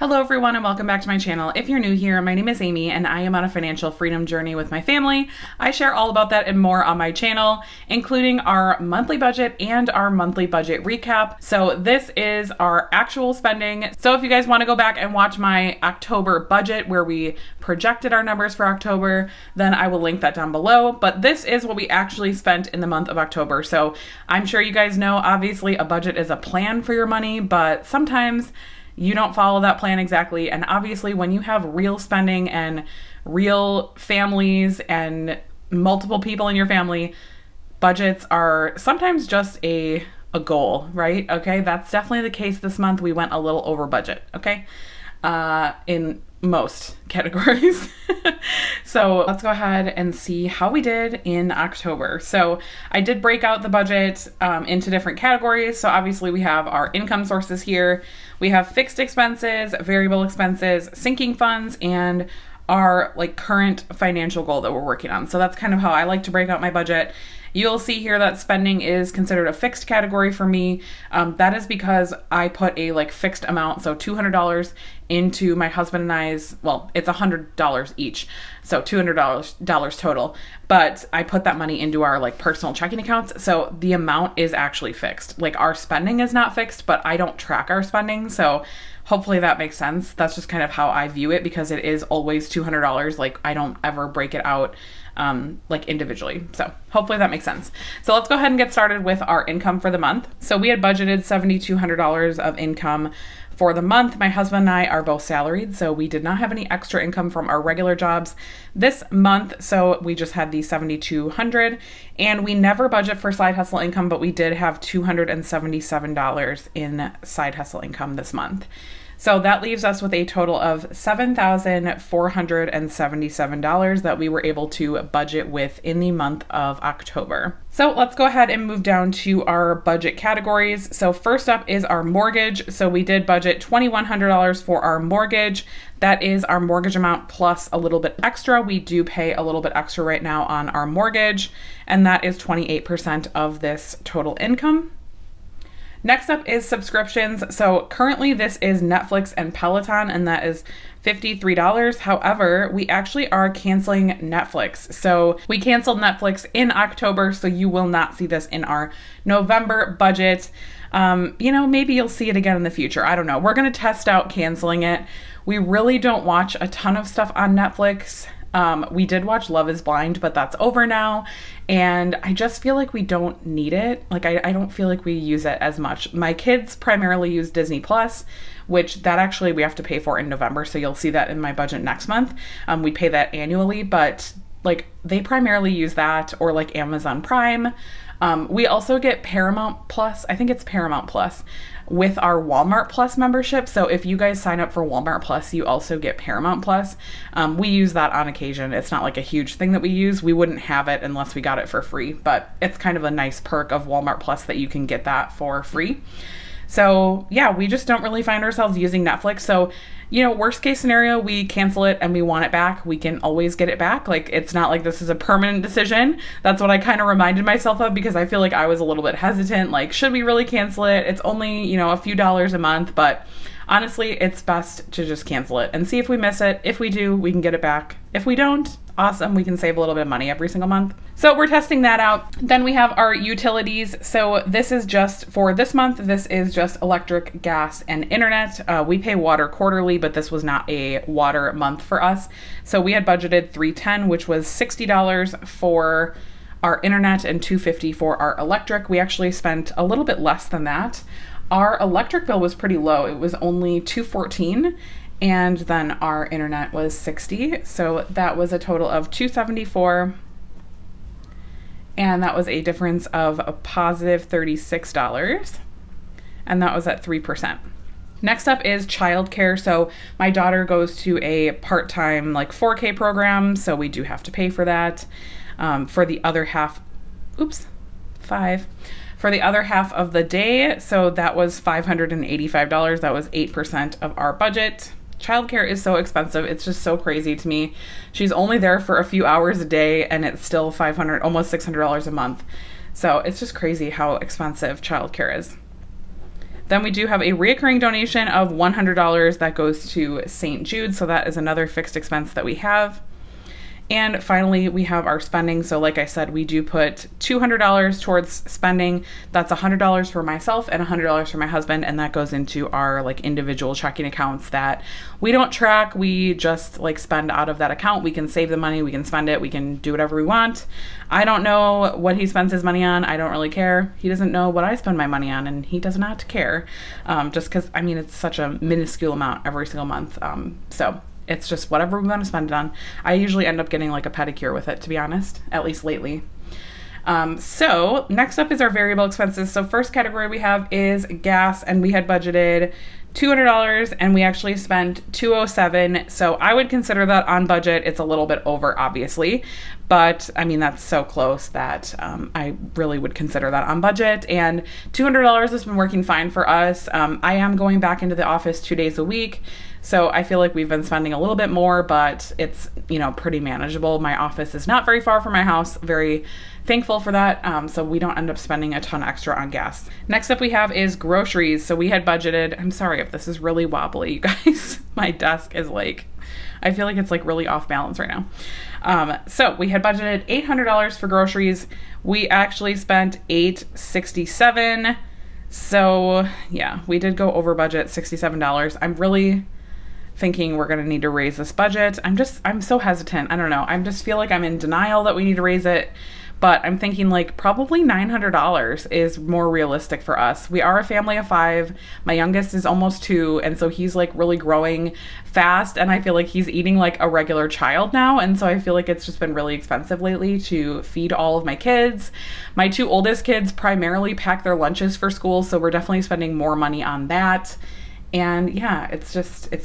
Hello everyone and welcome back to my channel. If you're new here, my name is Amy and I am on a financial freedom journey with my family. I share all about that and more on my channel, including our monthly budget and our monthly budget recap. So this is our actual spending. So if you guys want to go back and watch my October budget where we projected our numbers for October, then I will link that down below. But this is what we actually spent in the month of October. So I'm sure you guys know, obviously a budget is a plan for your money, but sometimes you don't follow that plan exactly. And obviously when you have real spending and real families and multiple people in your family, budgets are sometimes just a goal, right? Okay, that's definitely the case this month. We went a little over budget, okay? In most categories. So let's go ahead and see how we did in October. So I did break out the budget into different categories. So obviously we have our income sources here. We have fixed expenses, variable expenses, sinking funds, and our current financial goal that we're working on. So that's kind of how I like to break out my budget. You'll see here that spending is considered a fixed category for me. That is because I put a fixed amount, so $200 into my husband and I's, well, it's $100 each, so $200 total. But I put that money into our personal checking accounts, so the amount is actually fixed. Our spending is not fixed, but I don't track our spending, so hopefully that makes sense. That's just kind of how I view it because it is always $200. I don't ever break it out individually. So hopefully that makes sense. So let's go ahead and get started with our income for the month. So we had budgeted $7,200 of income for the month. My husband and I are both salaried, so we did not have any extra income from our regular jobs this month. So we just had the $7,200, and we never budget for side hustle income, but we did have $277 in side hustle income this month. So that leaves us with a total of $7,477 that we were able to budget with in the month of October. So let's go ahead and move down to our budget categories. So first up is our mortgage. So we did budget $2,100 for our mortgage. That is our mortgage amount plus a little bit extra. We do pay a little bit extra right now on our mortgage, and that is 28% of this total income. Next up is subscriptions. So currently this is Netflix and Peloton, and that is $53. However, we actually are canceling Netflix. So we canceled Netflix in October, so you will not see this in our November budget. Maybe you'll see it again in the future. I don't know. We're going to test out canceling it. We really don't watch a ton of stuff on Netflix. We did watch Love is Blind, but that's over now. And I just feel like we don't need it. I don't feel like we use it as much. My kids primarily use Disney Plus, which that actually we have to pay for in November. So you'll see that in my budget next month. We pay that annually, but they primarily use that or Amazon Prime. We also get Paramount Plus. I think it's Paramount Plus with our Walmart Plus membership. So if you guys sign up for Walmart Plus, you also get Paramount Plus. We use that on occasion. It's not a huge thing that we use. We wouldn't have it unless we got it for free, but it's kind of a nice perk of Walmart Plus that you can get that for free. So yeah, we just don't really find ourselves using Netflix. So, worst case scenario, we cancel it and we want it back. We can always get it back. It's not like this is a permanent decision. That's what I kind of reminded myself of because I feel like I was a little bit hesitant. Should we really cancel it? It's only, a few dollars a month, but honestly, it's best to just cancel it and see if we miss it. If we do, we can get it back. If we don't, awesome, we can save a little bit of money every single month. So we're testing that out. Then we have our utilities. So this is just for this month. This is just electric, gas, and internet. We pay water quarterly, but this was not a water month for us. So we had budgeted $310, which was $60 for our internet and $250 for our electric. We actually spent a little bit less than that. Our electric bill was pretty low. It was only $214. And then our internet was $60. So that was a total of $274. And that was a difference of a positive $36. And that was at 3%. Next up is childcare. So my daughter goes to a part-time 4K program. So we do have to pay for that. For the other half, for the other half of the day. So that was $585. That was 8% of our budget. Childcare is so expensive. It's just so crazy to me. She's only there for a few hours a day and it's still $500, almost $600 a month. So it's just crazy how expensive childcare is. Then we do have a reoccurring donation of $100 that goes to St. Jude. So that is another fixed expense that we have. And finally, we have our spending. So like I said, we do put $200 towards spending. That's $100 for myself and $100 for my husband. And that goes into our like individual checking accounts that we don't track. We just like spend out of that account. We can save the money, we can spend it, we can do whatever we want. I don't know what he spends his money on. I don't really care. He doesn't know what I spend my money on, and he does not care. Just because, I mean, it's such a minuscule amount every single month. So it's just whatever we want to spend it on. I usually end up getting like a pedicure with it, to be honest, at least lately. So next up is our variable expenses. So first category we have is gas, and we had budgeted $200 and we actually spent $207. So I would consider that on budget. It's a little bit over, obviously, but I mean, that's so close that I really would consider that on budget. And $200 has been working fine for us. I am going back into the office 2 days a week. So I feel like we've been spending a little bit more, but it's, you know, pretty manageable. My office is not very far from my house. Very thankful for that. So we don't end up spending a ton extra on gas. Next up we have is groceries. So we had budgeted, I'm sorry if this is really wobbly, you guys. My desk is like, I feel like it's like really off balance right now. So we had budgeted $800 for groceries. We actually spent $867. So yeah, we did go over budget, $67. I'm really thinking we're gonna need to raise this budget. I'm so hesitant. I don't know. I just feel like I'm in denial that we need to raise it, but I'm thinking like probably $900 is more realistic for us. We are a family of 5. My youngest is almost 2, and so he's like really growing fast, and I feel like he's eating like a regular child now, and so I feel like it's just been really expensive lately to feed all of my kids. My 2 oldest kids primarily pack their lunches for school, so we're definitely spending more money on that. And yeah, it's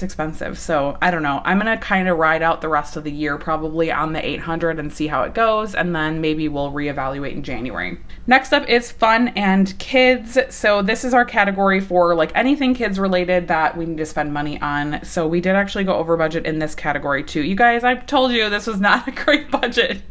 expensive. So I don't know. I'm going to kind of ride out the rest of the year probably on the 800 and see how it goes. And then maybe we'll reevaluate in January. Next up is fun and kids. So this is our category for like anything kids related that we need to spend money on. So we did actually go over budget in this category too. You guys, I told you this was not a great budget.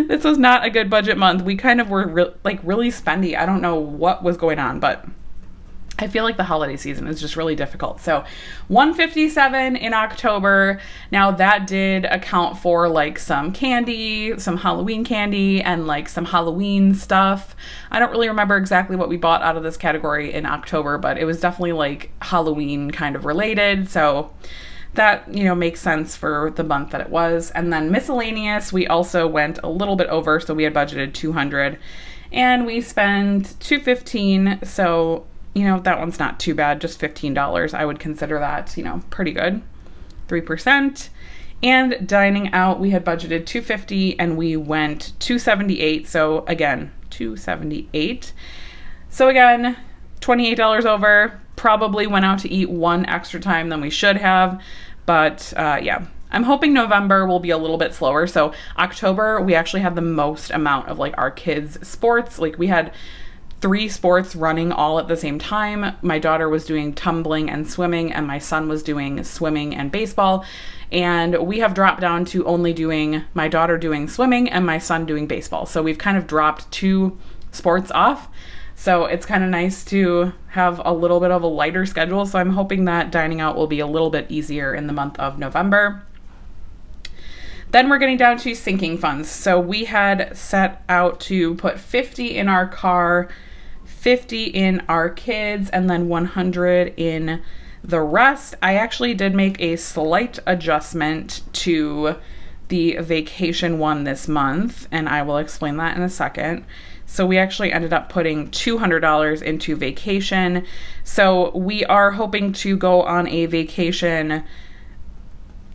This was not a good budget month. We kind of were really spendy. I don't know what was going on, but I feel like the holiday season is just really difficult. So $157 in October. Now that did account for like some candy, some Halloween candy, and like some Halloween stuff. I don't really remember exactly what we bought out of this category in October, but it was definitely like Halloween kind of related. So that, you know, makes sense for the month that it was. And then miscellaneous, we also went a little bit over. So we had budgeted $200 and we spent $215. So you know, that one's not too bad, just $15. I would consider that, you know, pretty good. 3%. And dining out, we had budgeted $250 and we went $278. So again, $278. So again, $28 over. Probably went out to eat one extra time than we should have. But yeah, I'm hoping November will be a little bit slower. So October, we actually had the most amount of like our kids' sports. Like we had 3 sports running all at the same time. My daughter was doing tumbling and swimming, and my son was doing swimming and baseball. And we have dropped down to only doing my daughter doing swimming and my son doing baseball. So we've kind of dropped 2 sports off. So it's kind of nice to have a little bit of a lighter schedule. So I'm hoping that dining out will be a little bit easier in the month of November. Then we're getting down to sinking funds. So we had set out to put 50 in our car, 50 in our kids, and then 100 in the rest. I actually did make a slight adjustment to the vacation one this month, and I will explain that in a second. So we actually ended up putting $200 into vacation. So we are hoping to go on a vacation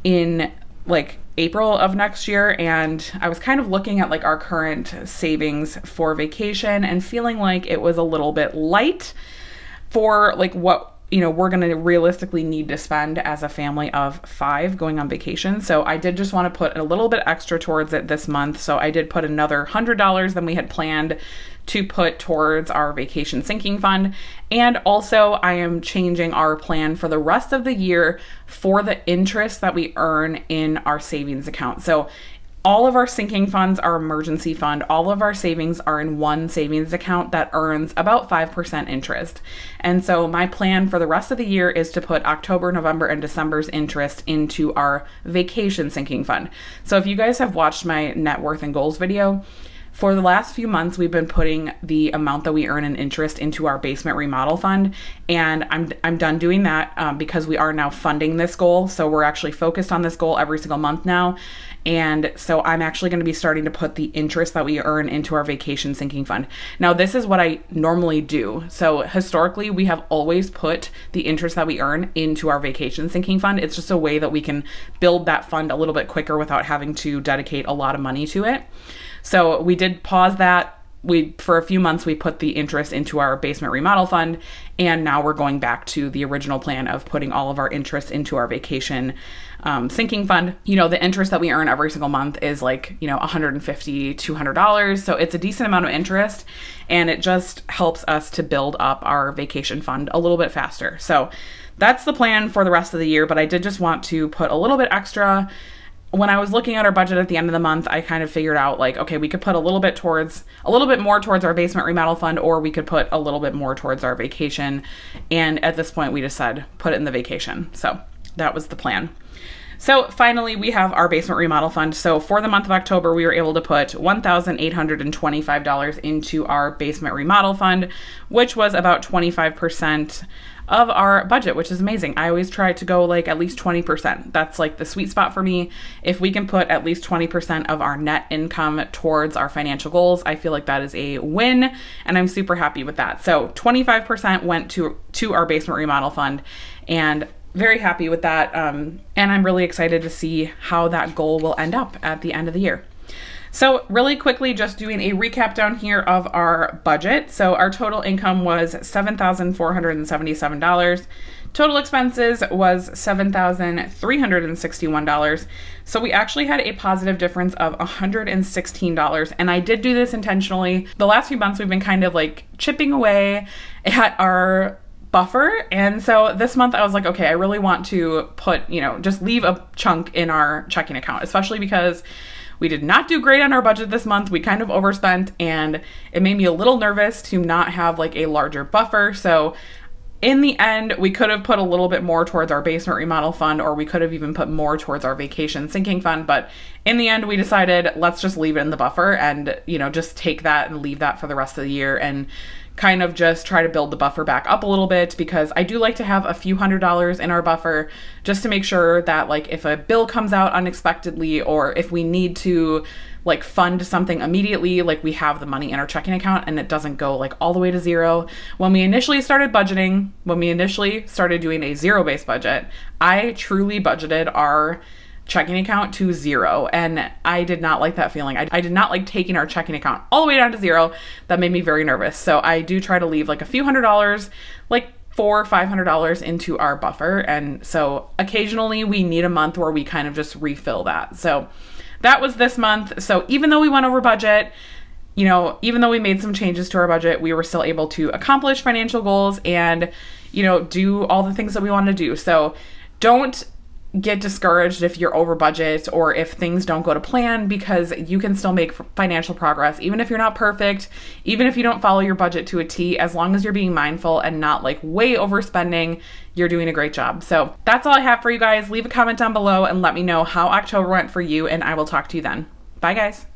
in like April of next year, and I was kind of looking at like our current savings for vacation and feeling like it was a little bit light for like what, you know, we're going to realistically need to spend as a family of 5 going on vacation. So I did just want to put a little bit extra towards it this month. So I did put another $100 than we had planned to put towards our vacation sinking fund. And also I am changing our plan for the rest of the year for the interest that we earn in our savings account. So All of our sinking funds are emergency fund. All of our savings are in one savings account that earns about 5% interest. And so my plan for the rest of the year is to put October, November, and December's interest into our vacation sinking fund. So if you guys have watched my net worth and goals video, for the last few months, we've been putting the amount that we earn in interest into our basement remodel fund, and I'm done doing that because we are now funding this goal. So we're actually focused on this goal every single month now. And so I'm actually going to be starting to put the interest that we earn into our vacation sinking fund. Now, this is what I normally do. So historically, we have always put the interest that we earn into our vacation sinking fund. It's just a way that we can build that fund a little bit quicker without having to dedicate a lot of money to it. So we did pause that. For a few months, we put the interest into our basement remodel fund, and now we're going back to the original plan of putting all of our interest into our vacation sinking fund. You know, the interest that we earn every single month is like, you know, $150, $200. So it's a decent amount of interest, and it just helps us to build up our vacation fund a little bit faster. So that's the plan for the rest of the year, but I did just want to put a little bit extra. When I was looking at our budget at the end of the month, I kind of figured out like, okay, we could put a little bit more towards our basement remodel fund, or we could put a little bit more towards our vacation. And at this point, we decided put it in the vacation. So that was the plan. So finally, we have our basement remodel fund. So for the month of October, we were able to put $1,825 into our basement remodel fund, which was about 25% of our budget, which is amazing. I always try to go like at least 20%. That's like the sweet spot for me. If we can put at least 20% of our net income towards our financial goals, I feel like that is a win, and I'm super happy with that. So 25% went to our basement remodel fund, and very happy with that. And I'm really excited to see how that goal will end up at the end of the year. So really quickly, just doing a recap down here of our budget. So our total income was $7,477. Total expenses was $7,361. So we actually had a positive difference of $116. And I did do this intentionally. The last few months, we've been kind of like chipping away at our buffer. And so this month I was like, okay, I really want to put, you know, just leave a chunk in our checking account, especially because we did not do great on our budget this month. We kind of overspent, and it made me a little nervous to not have like a larger buffer. So in the end, we could have put a little bit more towards our basement remodel fund, or we could have even put more towards our vacation sinking fund. But in the end, we decided let's just leave it in the buffer and, you know, just take that and leave that for the rest of the year and kind of just try to build the buffer back up a little bit, because I do like to have a few $100s in our buffer just to make sure that like if a bill comes out unexpectedly, or if we need to like fund something immediately, like we have the money in our checking account and it doesn't go like all the way to zero. When we initially started budgeting, when we initially started doing a zero-based budget, I truly budgeted our checking account to zero, and I did not like that feeling. I did not like taking our checking account all the way down to zero. That made me very nervous. So I do try to leave like a few $100s, like $400 or $500 into our buffer. And so occasionally we need a month where we kind of just refill that. So that was this month. So even though we went over budget, you know, even though we made some changes to our budget, we were still able to accomplish financial goals and, you know, do all the things that we want to do. So don't get discouraged if you're over budget or if things don't go to plan, because you can still make financial progress. Even if you're not perfect, even if you don't follow your budget to a T, as long as you're being mindful and not like way overspending, you're doing a great job. So that's all I have for you guys. Leave a comment down below and let me know how October went for you, and I will talk to you then. Bye guys.